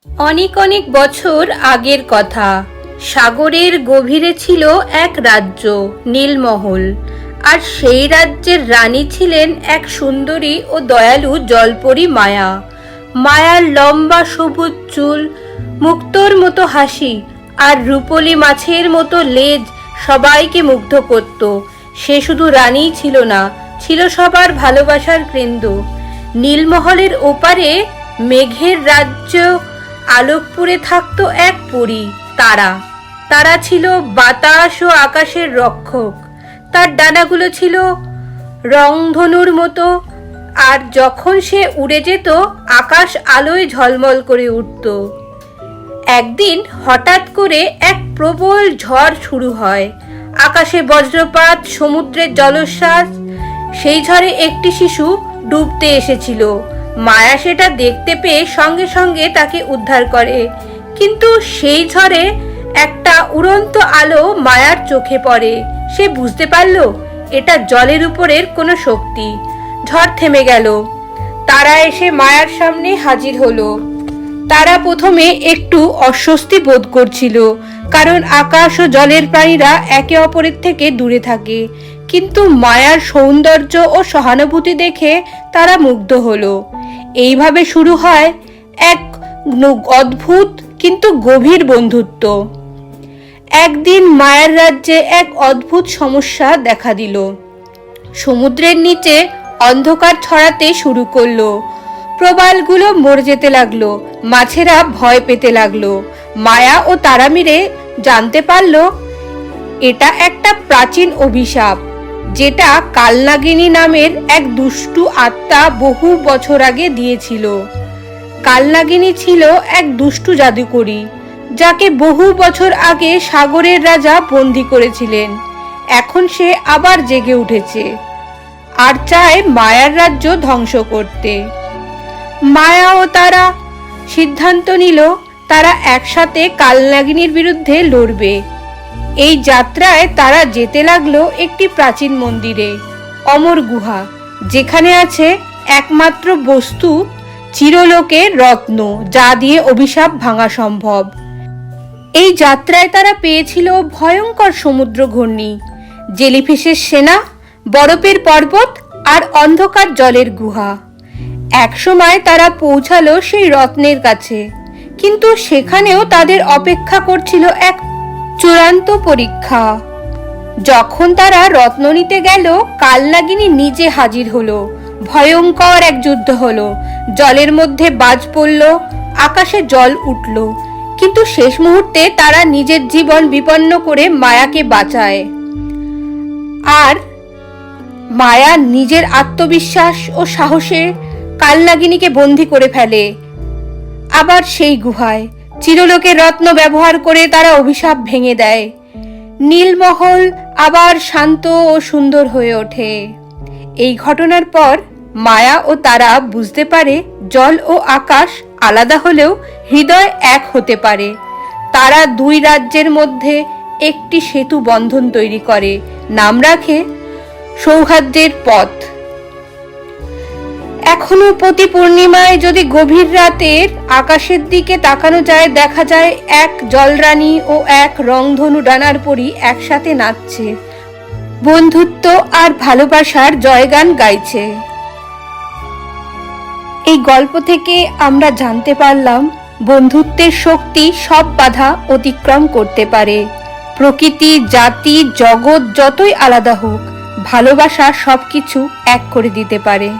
অনেক অনেক বছর আগের কথা। সাগরের গভীরে ছিল এক রাজ্য, নীলমহল। আর সেই রাজ্যের রানী ছিলেন এক সুন্দরী ও দয়ালু জলপরী মায়া। মায়ার লম্বা সবুজ চুল, মুক্তোর মতো হাসি আর রূপোলি মাছের মতো লেজ সবাইকে মুগ্ধ করত। সে শুধু রানীই ছিল না, ছিল সবার ভালোবাসার কেন্দ্র। নীলমহলের ওপারে মেঘের রাজ্য আলোকপুরে থাকতো এক পরী, তারা। তারা ছিল বাতাস ও আকাশের রক্ষক। তার ডানাগুলো ছিল রংধনুর মতো, আর যখন সে উড়ে যেত আকাশ আলোয় ঝলমল করে উঠত। একদিন হঠাৎ করে এক প্রবল ঝড় শুরু হয়। আকাশে বজ্রপাত, সমুদ্রের জলোচ্ছ্বাস। সেই ঝড়ে একটি শিশু ডুবতে এসেছিল। মায়া সেটা দেখতে পেয়ে সঙ্গে সঙ্গে তাকে উদ্ধার করে। কিন্তু সেই ঝড়ে একটা উড়ন্ত আলো মায়ার চোখে পড়ে। সে বুঝতে পারল এটা জলের উপরের কোনো শক্তি। ঝড় থেমে গেল। তারা এসে মায়ার সামনে হাজির হলো। তারা প্রথমে একটু অস্বস্তি বোধ করছিল, কারণ আকাশ ও জলের প্রাণীরা একে অপরের থেকে দূরে থাকে। কিন্তু মায়ার সৌন্দর্য ও সহানুভূতি দেখে তারা মুগ্ধ হলো। এইভাবে শুরু হয় এক অদ্ভুত কিন্তু গভীর বন্ধুত্ব। একদিন মায়ার রাজ্যে এক অদ্ভুত সমস্যা দেখা দিল। সমুদ্রের নিচে অন্ধকার ছড়াতে শুরু করলো। প্রবালগুলো মরে যেতে লাগলো, মাছেরা ভয় পেতে লাগলো। মায়া ও তারা মিলে জানতে পারলো এটা একটা প্রাচীন অভিশাপ, যেটা কালনাগিনী নামের এক দুষ্টু আত্মা বহু বছর আগে দিয়েছিল। কালনাগিনী ছিল এক দুষ্টু জাদুকরী, যাকে বহু বছর আগে সাগরের রাজা বন্দী করেছিলেন। এখন সে আবার জেগে উঠেছে আর চায় মায়ার রাজ্য ধ্বংস করতে। মায়া ও তারা সিদ্ধান্ত নিল তারা একসাথে কালনাগিনীর বিরুদ্ধে লড়বে। এই যাত্রায় তারা যেতে লাগলো একটি প্রাচীন মন্দিরে, অমর গুহা, যেখানে আছে একমাত্র বস্তু, চিরলোকের রত্ন, যা দিয়ে অভিশাপ ভাঙা সম্ভব। এই যাত্রায় তারা পেয়েছিল ভয়ঙ্কর সমুদ্র ঘূর্ণি, জেলিফিশের সেনা, বরফের পর্বত আর অন্ধকার জলের গুহা। একসময় তারা পৌঁছালো সেই রত্নের কাছে, কিন্তু সেখানেও তাদের অপেক্ষা করছিল এক চূড়ান্ত পরীক্ষা। যখন তারা রত্ন নিতে গেল, কালনাগিনী নিজে হাজির হলো। ভয়ঙ্কর এক যুদ্ধ হলো। জলের মধ্যে বাজ পড়ল, আকাশে জল উঠল, কিন্তু শেষ মুহূর্তে তারা নিজের জীবন বিপন্ন করে মায়াকে বাঁচায়। আর মায়া নিজের আত্মবিশ্বাস ও সাহসে কালনাগিনীকে বন্দী করে ফেলে। আবার সেই গুহায় চিরলোকের রত্ন ব্যবহার করে তারা অভিশাপ ভেঙে দেয়। নীলমহল আবার শান্ত ও সুন্দর হয়ে ওঠে। এই ঘটনার পর মায়া ও তারা বুঝতে পারে জল ও আকাশ আলাদা হলেও হৃদয় এক হতে পারে। তারা দুই রাজ্যের মধ্যে একটি সেতু বন্ধন তৈরি করে, নাম রাখে সৌহার্দ্যের পথ। এখনো প্রতি পূর্ণিমায় যদি গভীর রাতের আকাশের দিকে তাকানো যায়, দেখা যায় এক জলরানী ও এক রংধনু ডানার পরী একসাথে নাচছে, বন্ধুত্ব আর ভালোবাসার জয়গান গাইছে। এই গল্প থেকে আমরা জানতে পারলাম বন্ধুত্বের শক্তি সব বাধা অতিক্রম করতে পারে। প্রকৃতি, জাতি, জগৎ যতই আলাদা হোক, ভালোবাসা সবকিছু এক করে দিতে পারে।